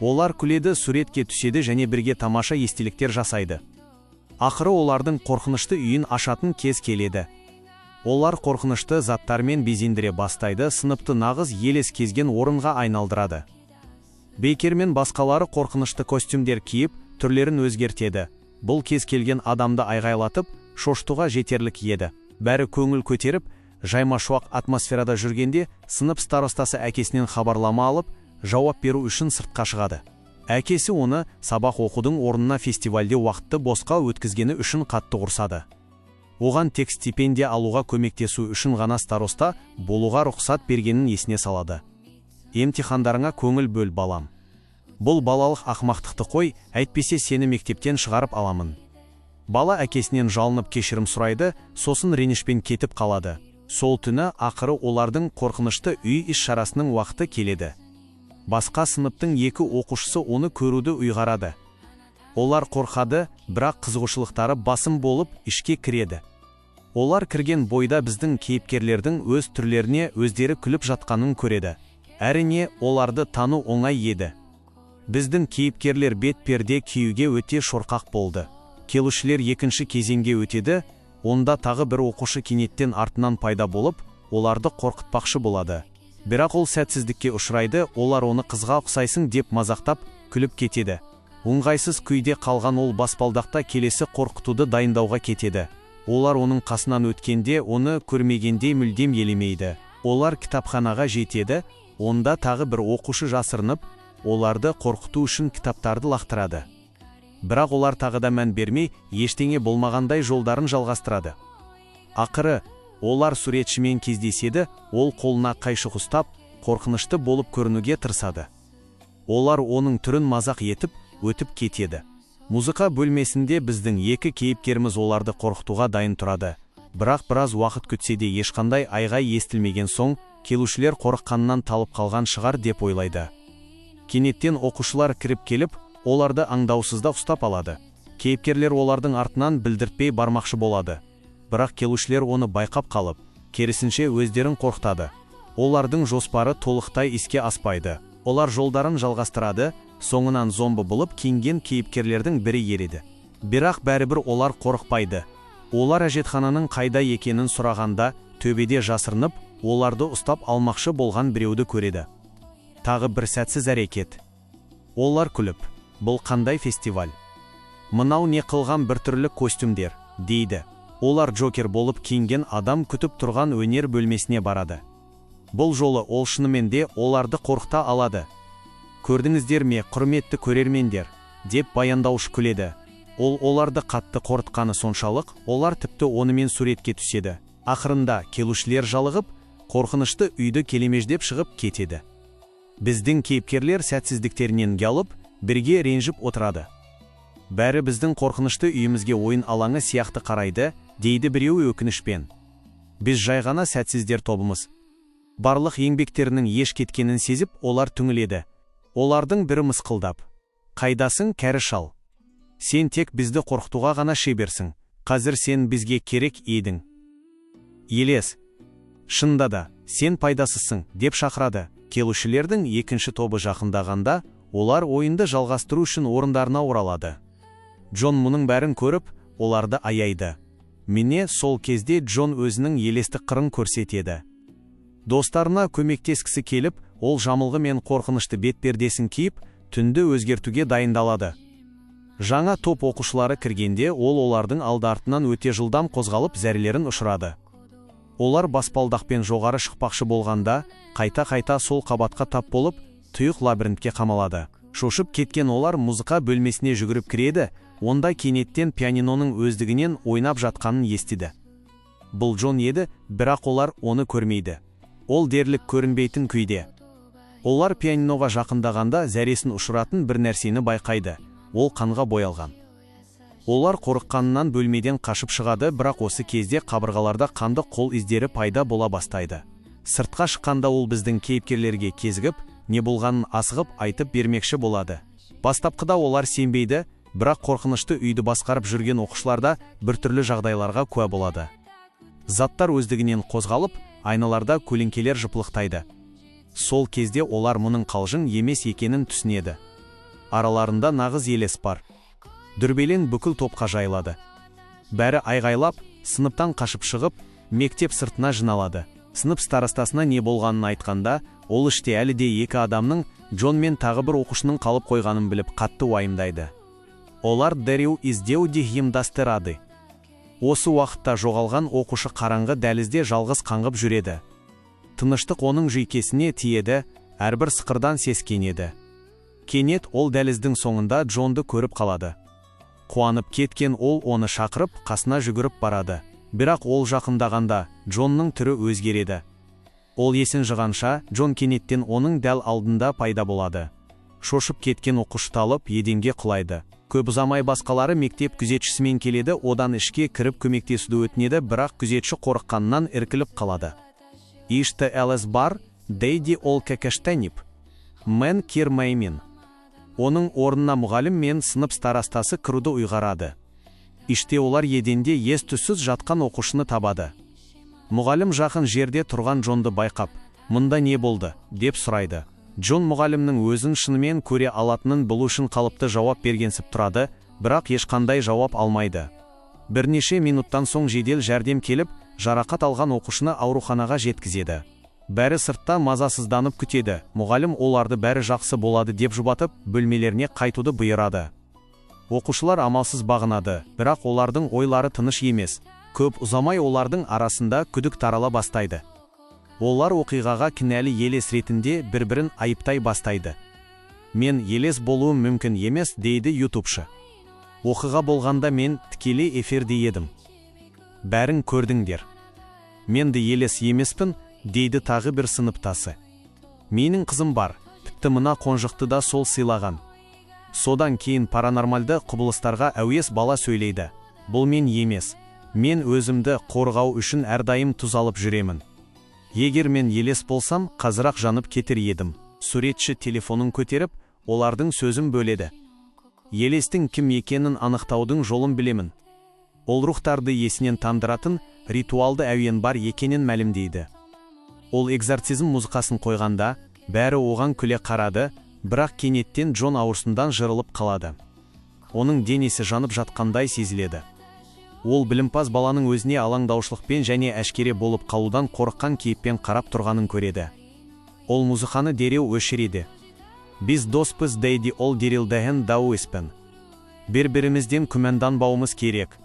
Олар күледі, суретке түседі және бірге тамаша естеліктер жасайды. Ақыры олардың қорқынышты үйін ашатын кез келеді. Олар қорқынышты заттармен безендіре бастайды, сыныпты нағыз елес кезген орынға айналдырады. Бейкер мен басқалары қорқынышты костюмдер киіп, түрлерін өзгертеді. Бұл кез келген адамды айғайлатып, шошытуға жетерлік еді. Бәрі көңіл көтеріп, жайма-шуақ атмосферада жүргенде, сынып старостасы әкесінен хабарлама алып, жауап беру үшін сыртқа шығады. Әкесі оны сабақ оқудың орнына фестивальде уақытты босқа өткізгені үшін қатты ұрсады. Оған тек стипендия алуға көмектесу үшін ғана староста болуға рұқсат бергенін есіне салады. «Емтихандарыңа көңіл бөл, балам. Бұл балалық ақмақтықты қой, әйтпесе сені мектептен шығарып аламын». Бала әкесінен жалынып кешірім сұрайды, сосын ренішпен кетіп қалады. Сол түні ақыры олардың қорқынышты үй іс-шарасының уақыты келеді. Басқа сыныптың екі оқушысы оны көруді ұйғарады. Олар қорқады, бірақ қызығушылықтары басым болып ішке кіреді. Олар кірген бойда біздің кейіпкерлердің өз түрлеріне өздері күліп жатқанын көреді. Әрине, оларды тану оңай еді. Біздің кейіпкерлер бет-перде киюге өте шорқақ болды. Келушілер екінші кезеңге өтеді, онда тағы бір оқушы кенеттен артынан пайда болып, оларды қорқытпақшы болады. Бірақ ол сәтсіздікке ұшырайды, олар оны қызға ұқсайсың деп мазақтап, күліп кетеді. Оңғайсыз күйде қалған ол баспалдақта келесі қорқытуды дайындауға кетеді. Олар оның қасынан өткенде, оны көрмегенде мүлдем елемейді. Олар кітапханаға жетеді, онда тағы бір оқушы жасырынып, оларды қорқыту үшін кітаптарды лақтырады. Бірақ олар тағы да мән бермей, ештеңе болмағандай жолдарын жалғастырады. Ақыры, олар суретшімен кездеседі, ол қолына қайшық ұстап, қорқынышты болып көрінуге тырысады. Олар оның түрін мазақ етіп, өтіп кетеді. Музыка бөлмесінде біздің екі кейіпкеріміз оларды қорқытуға дайын тұрады. Бірақ біраз уақыт күтсе де ешқандай айғай естілмеген соң, келушілер қорыққаннан талып қалған шығар деп ойлайды. Кенеттен оқушылар кіріп келіп, оларды аңдаусызда ұстап алады. Кейіпкерлер олардың артынан білдіртпей бармақшы болады. Бірақ келушілер оны байқап қалып, керісінше өздерін қорқытады. Олардың жоспары толықтай іске аспайды. Олар жолдарын жалғастырады, соңынан зомбы болып киінген кейіпкерлердің бірі ереді. Бірақ бәрібір олар қорықпайды. Олар әжетхананың қайда екенін сұрағанда, төбеде жасырынып, оларды ұстап алмақшы болған біреуді көреді. Тағы бір сәтсіз әрекет. Олар күліп, бұл қандай фестиваль? Мынау не қылған біртүрлі костюмдер, дейді. Олар Джокер болып киінген адам күтіп тұрған өнер бөлмесіне барады. Бұл жолы ол шынымен де оларды қорқыта алады. Көрдіңіздер ме, құрметті көрермендер, деп баяндаушы күледі. Ол оларды қатты қорқытқаны соншалық, олар тіпті онымен суретке түседі. Ақырында келушілер жалығып, қорқынышты үйді келемеждеп шығып кетеді. Біздің кейіпкерлер сәтсіздіктерінен ұялып, бірге ренжіп отырады. Бәрі біздің қорқынышты үйімізге ойын алаңы сияқты қарайды, дейді біреуі өкінішпен. Біз жай ғана сәтсіздер тобымыз. Барлық еңбектерінің еш кеткенін сезіп, олар түңіледі. Олардың бірі мысқылдап: қайдасың, кәрі шал? Сен тек бізді қорқытуға ғана шеберсің. Қазір сен бізге керек едің. Елес: шында да, сен пайдасызсың, деп шақырады. Келушілердің екінші тобы жақындағанда, олар ойынды жалғастыру үшін орындарына оралады. Джон мұның бәрін көріп, оларды аяйды. Міне сол кезде Джон өзінің елесті қырын көрсетеді. Достарына көмектескісі келіп, ол жамылғы мен қорқынышты бетпердесін киіп, түнді өзгертуге дайындалады. Жаңа топ оқушылары кіргенде, ол олардың алды-артынан өте жылдам қозғалып, зәрелерін ұшырады. Олар баспалдақпен жоғары шықпақшы болғанда, қайта-қайта сол қабатқа тап болып, тұйық лабиринтке қамалады. Шошып кеткен олар музыка бөлмесіне жүгіріп кіреді, онда кенеттен пианиноның өздігінен ойнап жатқанын естіді. Бұл Джон еді, бірақ олар оны көрмейді. Ол дерлік көрінбейтін күйде. Олар пианиноға жақындағанда зәресін ұшыратын бір нәрсені байқайды. Ол қанға боялған. Олар қорыққанынан бөлмеден қашып шығады, бірақ осы кезде қабырғаларда қанды қол іздері пайда бола бастайды. Сыртқа шыққанда ол біздің кейіпкерлерге кезігіп, не болғанын асығып айтып бермекші болады. Бастапқыда олар сенбейді, бірақ қорқынышты үйді басқарып жүрген оқушыларда біртүрлі жағдайларға куә болады. Заттар өздігінен қозғалып, айналарда көлеңкелер жыпылықтайды. Сол кезде олар мұның қалжың емес екенін түсінеді. Араларында нағыз елес бар. Дүрбелең бүкіл топқа жайылады. Бәрі айғайлап, сыныптан қашып шығып, мектеп сыртына жиналады. Сынып старостасына не болғанын айтқанда, ол іште әлі де екі адамның, Джон мен тағы бір оқушының қалып қойғанын біліп қатты уайымдайды. Олар дереу іздеуді ұйымдастырады. Осы уақытта жоғалған оқушы қараңғы дәлізде жалғыз қаңғып жүреді. Тыныштық оның жүйкесіне тиеді, әрбір сықырдан сескенеді. Кенет ол дәліздің соңында Джонды көріп қалады. Қуанып кеткен ол оны шақырып, қасына жүгіріп барады. Бірақ ол жақындағанда, Джонның түрі өзгереді. Ол есін жығанша, Джон кенеттен оның дәл алдында пайда болады. Шошып кеткен оқушы талып, еденге құлайды. Көп ұзамай басқалары мектеп күзетшісімен келеді, одан ішке кіріп көмектесуді өтінеді, бірақ күзетші қорыққаннан іркіліп қалады. Ишті әліз бар, дейді ол кәкештеніп. Мен кирмеймін. Оның орнына мұғалім мен сынып старостасы кіруді ұйғарады. Іште олар еденде ес-түссіз жатқан оқушыны табады. Мұғалім жақын жерде тұрған Джонды байқап, «Мұнда не болды?» деп сұрайды. Джон мұғалімнің өзін шынымен көре алатынын білу үшін қалыпты жауап бергенсіп тұрады, бірақ ешқандай жауап алмайды. Бірнеше минуттан соң жедел жәрдем келіп, жарақат алған оқушыны ауруханаға жеткізеді. Бәрі сыртта мазасызданып күтеді. Мұғалім оларды бәрі жақсы болады деп жұбатып, бөлмелеріне қайтуды бұйырады. Оқушылар амалсыз бағынады, бірақ олардың ойлары тыныш емес. Көп ұзамай олардың арасында күдік тарала бастайды. Олар оқиғаға кінәлі елес ретінде бір-бірін айыптай бастайды. Мен елес болуым мүмкін емес, дейді ютубшы. Оқиға болғанда мен тікелей эфирде едім. Бәрін көрдіңдер. Менді елес емеспін, дейді тағы бір сыныптасы. Менің қызым бар, тіпті мына қонжықты да сол сыйлаған. Содан кейін паранормальды құбылыстарға әуес бала сөйлейді. Бұл мен емес. Мен өзімді қорғау үшін әрдайым тұз алып жүремін. Егер мен елес болсам, қазырақ жанып кетер едім. Суретші телефонын көтеріп, олардың сөзін бөледі. Елестің кім екенін анықтаудың жолын білемін. Ол рухтарды есінен тандыратын ритуалды әуен бар екенін мәлімдейді. Ол экзорцизм музыкасын қойғанда, бәрі оған күле қарады, бірақ кенеттен Джон ауырсындан жырылып қалады. Оның денесі жанып жатқандай сезіледі. Ол білімпаз баланың өзіне алаңдаушылықпен және әшкере болып қалудан қорыққан кейіппен қарап тұрғанын көреді. Ол музыканы дереу өшіреді. Біз доспыз дейді ол дерілдәген дау еспен. Бір-бірімізден күмәнданбауымыз керек.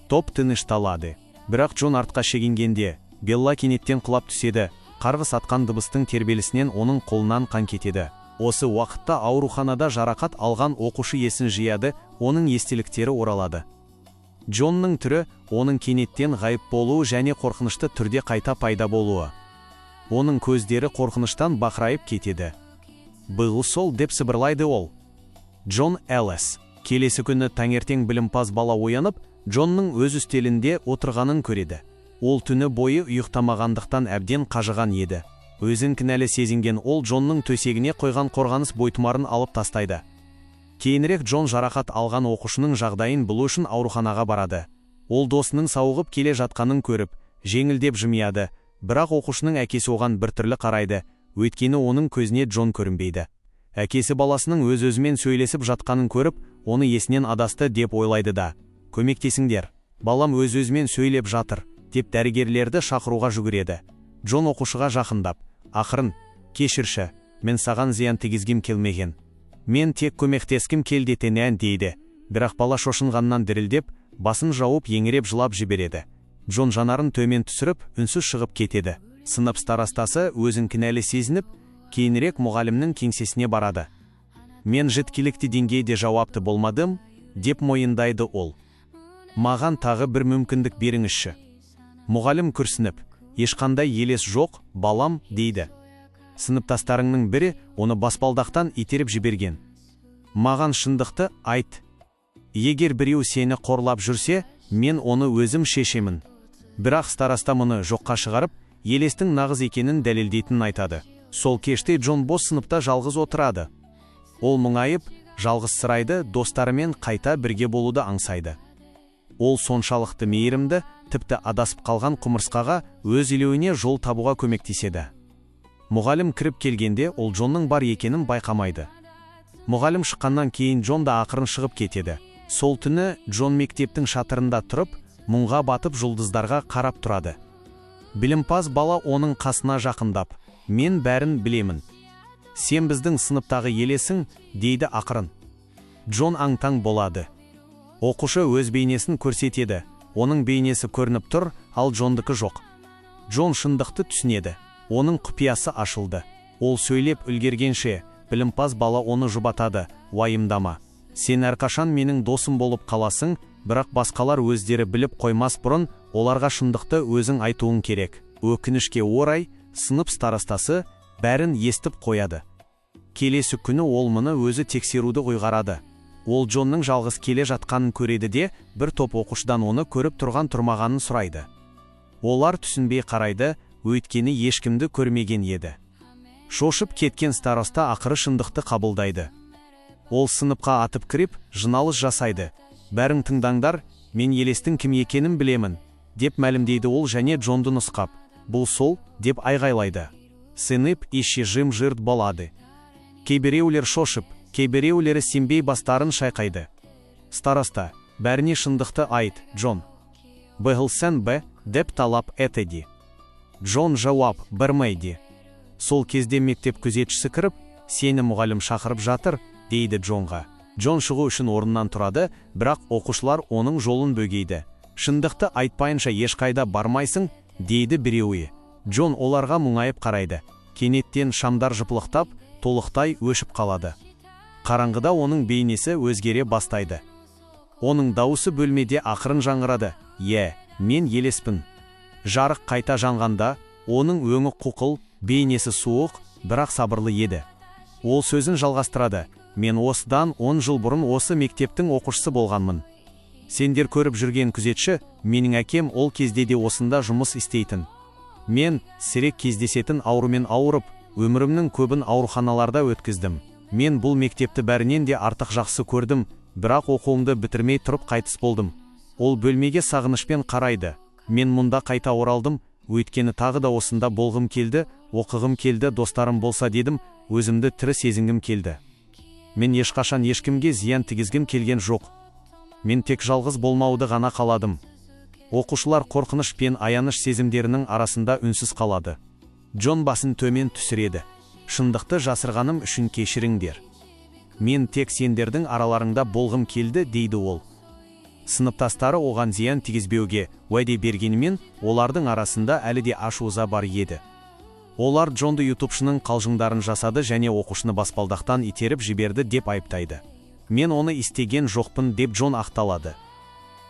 Топ тынышталады. Бірақ Джон артқа шегінгенде, Белла кенеттен құлап түседі. Қарғыс атқан дыбыстың тербелісінен оның қолынан қан кетеді. Осы уақытта ауруханада жарақат алған оқушы есін жияды, оның естеліктері оралады. Джонның түрі оның кенеттен ғайып болуы және қорқынышты түрде қайта пайда болуы. Оның көздері қорқыныштан бақырайып кетеді. Бұл сол деп сыбырлайды ол. Джон Эллес. Келесі күні таңертең білімпаз бала оянып, Джонның өз үстелінде отырғанын көреді. Ол түні бойы ұйықтамағандықтан әбден қажыған еді. Өзін кінәлі сезінген ол Джонның төсегіне қойған қорғаныс бойтұмарын алып тастайды. Кейінірек Джон жарақат алған оқушының жағдайын білу үшін ауруханаға барады. Ол досының сауығып келе жатқанын көріп, жеңілдеп жымияды, бірақ оқушының әкесі оған біртүрлі қарайды, өйткені оның көзіне Джон көрінбейді. Әкесі баласының өз-өзімен сөйлесіп жатқанын көріп, оны есінен адасты деп ойлайды да. Көмектесіңдер, балам өз-өзімен сөйлеп жатыр, деп дәрігерлерді шақыруға жүгіреді. Джон оқушыға жақындап, ақырын, кешірші, мен саған зиян тигізгім келмеген. Мен тек көмектескім келдетенен дейді. Бірақ бала шошынғаннан дірілдеп, басын жауып еңіреп жылап жібереді. Джон жанарын төмен түсіріп, үнсіз шығып кетеді. Сынып старостасы өзін кінәлі сезініп, кейінірек мұғалімнің кеңсесіне барады. Мен жеткілікті деңгейде жауапты болмадым, деп мойындайды ол. Маған тағы бір мүмкіндік беріңізші. Мұғалім күрсініп, ешқандай елес жоқ, балам, дейді. Сыныптастарыңның бірі оны баспалдақтан итеріп жіберген. Маған шындықты айт. Егер біреу сені қорлап жүрсе, мен оны өзім шешемін. Бірақ староста мұны жоққа шығарып, елестің нағыз екенін дәлелдейтінін айтады. Сол кеште Джон бос сыныпта жалғыз отырады. Ол мұңайып, жалғызсырайды, достарымен қайта бірге болуды аңсайды. Ол соншалықты мейірімді, тіпті адасып қалған құмырсқаға өз илеуіне жол табуға көмектеседі. Мұғалім кіріп келгенде ол Джонның бар екенін байқамайды. Мұғалім шыққаннан кейін Джон да ақырын шығып кетеді. Сол түні Джон мектептің шатырында тұрып, мұңға батып жұлдыздарға қарап тұрады. Білімпаз бала оның қасына жақындап, мен бәрін білемін. Сен біздің сыныптағы елесің, дейді ақырын. Джон аңтаң болады. Оқушы өз бейнесін көрсетеді. Оның бейнесі көрініп тұр, ал Джондікі жоқ. Джон шындықты түсінеді. Оның құпиясы ашылды. Ол сөйлеп үлгергенше, білімпаз бала оны жұбатады, уайымдама. Сен әрқашан менің досым болып қаласың, бірақ басқалар өздері біліп қоймас бұрын, оларға шындықты өзің айтуың керек. Өкінішке орай, сынып старостасы бәрін естіп қояды. Келесі күні ол мұны өзі тексеруді ұйғарады. Ол Джонның жалғыз келе жатқанын көреді де, бір топ оқушыдан оны көріп тұрған тұрмағанын сұрайды. Олар түсінбей қарайды, өйткені ешкімді көрмеген еді. Шошып кеткен староста ақыры шындықты қабылдайды. Ол сыныпқа атып кіріп, жиналыс жасайды. Бәрің тыңдаңдар, мен елестің кім екенін білемін, деп мәлімдейді ол және Джонды нұсқап. Бұл сол, деп айғайлайды. Сынып іші жым-жырт болады. Кейбіреулер шошып, кейбіреулері сенбей бастарын шайқайды. Староста, бәріне шындықты айт, Джон. Бұғылсен бе, деп талап етеді. Джон жауап бермейді. Сол кезде мектеп күзетшісі кіріп, сені мұғалім шақырып жатыр, дейді Джонға. Джон шығу үшін орнынан тұрады, бірақ оқушылар оның жолын бөгейді. Шындықты айтпайынша ешқайда бармайсың, дейді біреуі. Джон оларға мұңайып қарайды. Кенеттен шамдар жыпылықтап, толықтай өшіп қалады. Қараңғыда оның бейнесі өзгере бастайды. Оның дауысы бөлмеде ақырын жаңғырады. Мен елеспін. Жарық қайта жанғанда, оның өңі қуқыл, бейнесі суық, бірақ сабырлы еді. Ол сөзін жалғастырады. Мен осыдан 10 жыл бұрын осы мектептің оқушысы болғанмын. Сендер көріп жүрген күзетші, менің әкем ол кезде де осында жұмыс істейтін. Мен сирек кездесетін аурумен ауырып, өмірімнің көбін ауруханаларда өткіздім. Мен бұл мектепті бәрінен де артық жақсы көрдім, бірақ оқуымды бітірмей тұрып қайтыс болдым. Ол бөлмеге сағынышпен қарайды. Мен мұнда қайта оралдым, өйткені тағы да осында болғым келді, оқығым келді, достарым болса дедім, өзімді тірі сезінгім келді. Мен ешқашан ешкімге зиян тигізгім келген жоқ. Мен тек жалғыз болмауды ғана қаладым. Оқушылар қорқыныш пен аяныш сезімдерінің арасында үнсіз қалады. Джон басын төмен түсіреді. Шындықты жасырғаным үшін кешіріңдер. Мен тек сендердің араларыңда болғым келді, дейді ол. Сыныптастары оған зиян тигізбеуге уәде бергенімен, олардың арасында әлі де ашу-ыза бар еді. Олар Джонды ютубшының қалжыңдарын жасады және оқушыны баспалдақтан итеріп жіберді деп айыптайды. Мен оны істеген жоқпын деп Джон ақталады.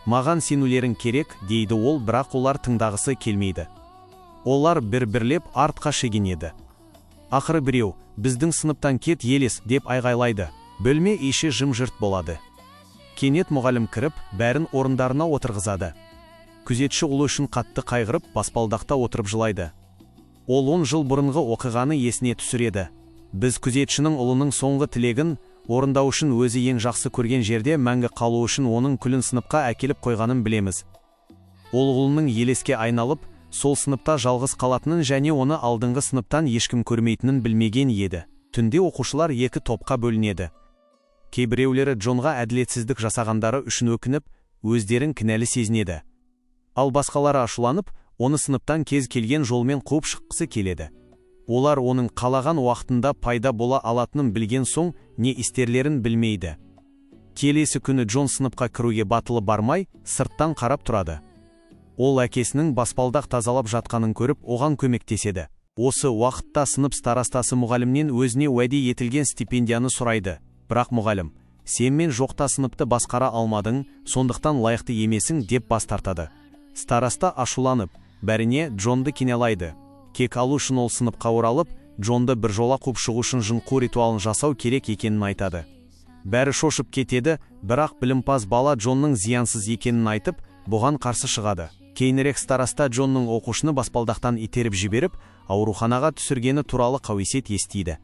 Маған сенулерің керек, дейді ол, бірақ олар тыңдағысы келмейді. Олар бір-бірлеп артқа шегінеді. Ақыры біреу, біздің сыныптан кет Елес, деп айғайлайды. Бөлме іші жым-жырт болады. Кенет мұғалім кіріп, бәрін орындарына отырғызады. Күзетші ұлы үшін қатты қайғырып, баспалдақта отырып жылайды. Ол 10 жыл бұрынғы оқиғаны есіне түсіреді. Біз күзетшінің ұлының соңғы тілегін орындау үшін өзі ең жақсы көрген жерде мәңгі қалу үшін оның күлін сыныпқа әкеліп қойғанын білеміз. Ол ұлының Елеске айналып, сол сыныпта жалғыз қалатынын және оны алдыңғы сыныптан ешкім көрмейтінін білмеген еді. Түнде оқушылар екі топқа бөлінеді. Кейбіреулері Джонға әділетсіздік жасағандары үшін өкініп, өздерін кінәлі сезінеді. Ал басқалары ашуланып, оны сыныптан кез келген жолмен қуып шыққысы келеді. Олар оның қалаған уақытында пайда бола алатынын білген соң, не істерлерін білмейді. Келесі күні Джон сыныпқа кіруге батылы бармай, сырттан қарап тұрады. Ол әкесінің баспалдақ тазалап жатқанын көріп, оған көмектеседі. Осы уақытта сынып старостасы мұғалімнен өзіне уәде етілген стипендияны сұрайды. Бірақ мұғалім, сен мен жоқта сыныпты басқара алмадың, сондықтан лайықты емесің, деп бас тартады. Староста ашуланып, бәріне Джонды кінәлайды. Кек алу үшін ол сыныпқа оралып, Джонды бір жола қуып шығу үшін жынқу ритуалын жасау керек екенін айтады. Бәрі шошып кетеді, бірақ білімпаз бала Джонның зиянсыз екенін айтып, бұған қарсы шығады. Кейінірек староста Джонның оқушыны баспалдақтан итеріп жіберіп, ауруханаға түсіргені туралы қауесет естиді.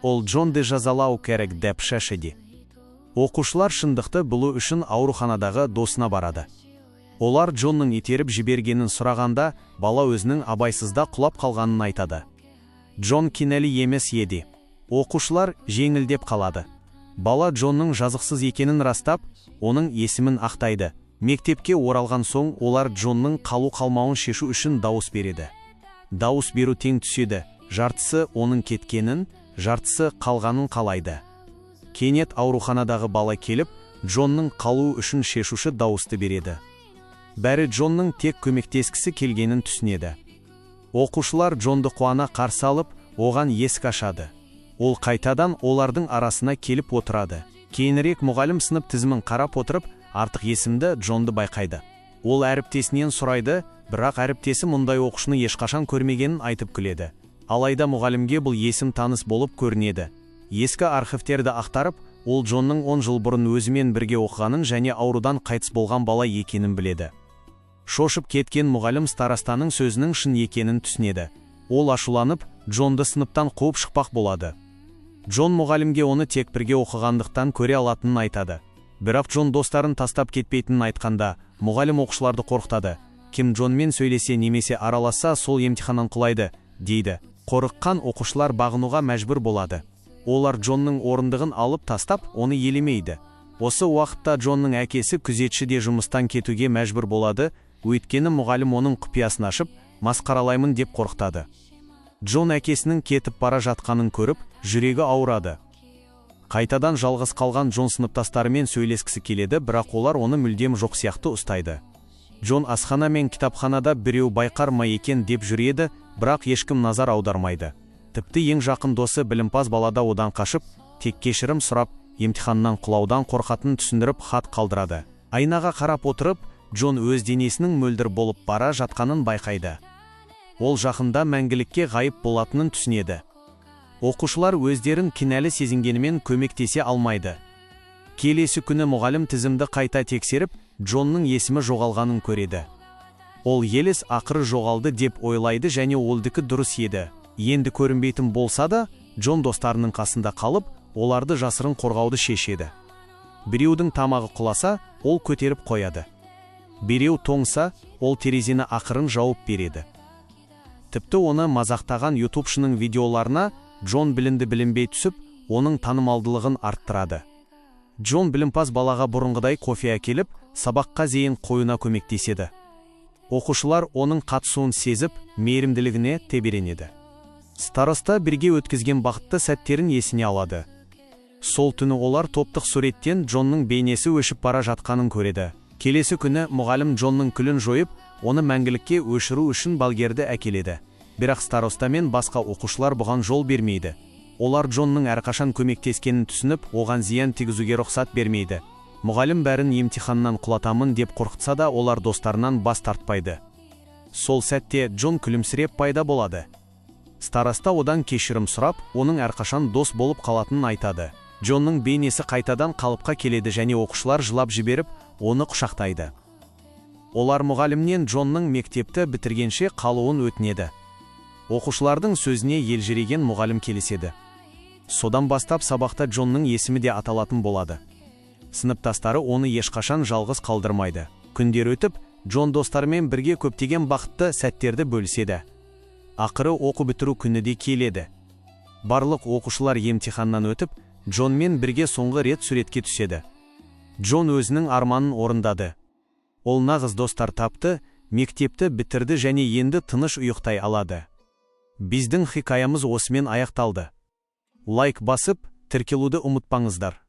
Ол Джонды жазалау керек деп шешеді. Оқушылар шындықты білу үшін ауруханадағы досына барады. Олар Джонның итеріп жібергенін сұрағанда, бала өзінің абайсызда құлап қалғанын айтады. Джон кінәлі емес еді. Оқушылар жеңілдеп қалады. Бала Джонның жазықсыз екенін растап, оның есімін ақтайды. Мектепке оралған соң, олар Джонның қалу-қалмауын шешу үшін дауыс береді. Дауыс беру тең түседі. Жартысы оның кеткенін, жартысы қалғанын қалайды. Кенет ауруханадағы бала келіп, Джонның қалуы үшін шешуші дауысты береді. Бәрі Джонның тек көмектескісі келгенін түсінеді. Оқушылар Джонды қуана қарсы алып, оған есік ашады. Ол қайтадан олардың арасына келіп отырады. Кейінірек мұғалім сынып тізімін қарап отырып, артық есімді Джонды байқайды. Ол әріптесінен сұрайды, бірақ әріптесі мұндай оқушыны ешқашан көрмегенін айтып күледі. Алайда мұғалімге бұл есім таныс болып көрінеді. Ескі архивтерді ақтарып, ол Джонның 10 жыл бұрын өзімен бірге оқығанын және аурудан қайтыс болған бала екенін біледі. Шошып кеткен мұғалім старостаның сөзінің шын екенін түсінеді. Ол ашуланып, Джонды сыныптан қуып шықпақ болады. Джон мұғалімге оны тек бірге оқығандықтан көре алатынын айтады. Бірақ Джон достарын тастап кетпейтінін айтқанда, мұғалім оқушыларды қорқытады. Кім Джонмен сөйлесе немесе араласса, сол емтиханнан құлайды, дейді. Қорыққан оқушылар бағынуға мәжбүр болады. Олар Джонның орындығын алып тастап, оны елемейді. Осы уақытта Джонның әкесі күзетші де жұмыстан кетуге мәжбүр болады, өйткені мұғалім оның құпиясын ашып, масқаралаймын деп қорқытады. Джон әкесінің кетіп бара жатқанын көріп, жүрегі ауырады. Қайтадан жалғыз қалған Джон сыныптастарымен сөйлескісі келеді, бірақ олар оны мүлдем жоқ сияқты ұстайды. Джон асхана мен кітапханада біреу байқар ма екен деп жүреді, бірақ ешкім назар аудармайды. Тіпті ең жақын досы білімпаз балада одан қашып, тек кешірім сұрап, емтиханнан құлаудан қорқатынын түсіндіріп хат қалдырады. Айнаға қарап отырып, Джон өз денесінің мөлдір болып бара жатқанын байқайды. Ол жақында мәңгілікке ғайып болатынын түсінеді. Оқушылар өздерін кінәлі сезінгенімен көмектесе алмайды. Келесі күні мұғалім тізімді қайта тексеріп, Джонның есімі жоғалғанын көреді. Ол Елес ақыры жоғалды деп ойлайды және олдікі дұрыс еді. Енді көрінбейтін болса да, Джон достарының қасында қалып, оларды жасырын қорғауды шешеді. Біреудің тамағы құласа, ол көтеріп қояды. Біреу тоңса, ол терезені ақырын жауып береді. Тіпті оны мазақтаған ютубшының видеоларына Джон білінді білінбей түсіп, оның танымалдылығын арттырады. Джон білімпаз балаға бұрынғыдай кофе әкеліп, сабаққа зейін қойына көмектеседі. Оқушылар оның қатысуын сезіп, мейірімділігіне тебіренеді. Староста бірге өткізген бақытты сәттерін есіне алады. Сол түні олар топтық суреттен Джонның бейнесі өшіп бара жатқанын көреді. Келесі күні мұғалім Джонның күлін жойып, оны мәңгілікке өшіру үшін балгерді әкеледі. Бірақ староста мен басқа оқушылар бұған жол бермейді. Олар Джонның әрқашан көмектескенін түсініп, оған зиян тигізуге рұқсат бермейді. Мұғалім бәрін емтиханнан құлатамын деп қорқытса да, олар достарынан бас тартпайды. Сол сәтте Джон күлімсіреп пайда болады. Староста одан кешірім сұрап, оның әрқашан дос болып қалатынын айтады. Джонның бейнесі қайтадан қалыпқа келеді және оқушылар жылап жіберіп, оны құшақтайды. Олар мұғалімнен Джонның мектепті бітіргенше қалуын өтінеді. Оқушылардың сөзіне елжіреген мұғалім келіседі. Содан бастап сабақта Джонның есімі де аталатын болады. Сыныптастары оны ешқашан жалғыз қалдырмайды. Күндер өтіп, Джон достарымен бірге көптеген бақытты сәттерді бөліседі. Ақыры оқу бітіру күні де келеді. Барлық оқушылар емтиханнан өтіп, Джонмен бірге соңғы рет суретке түседі. Джон өзінің арманын орындады. Ол нағыз достар тапты, мектепті бітірді және енді тыныш ұйықтай алады. Біздің хикаямыз осымен аяқталды. Лайк басып, тіркелуді ұмытпаңыздар.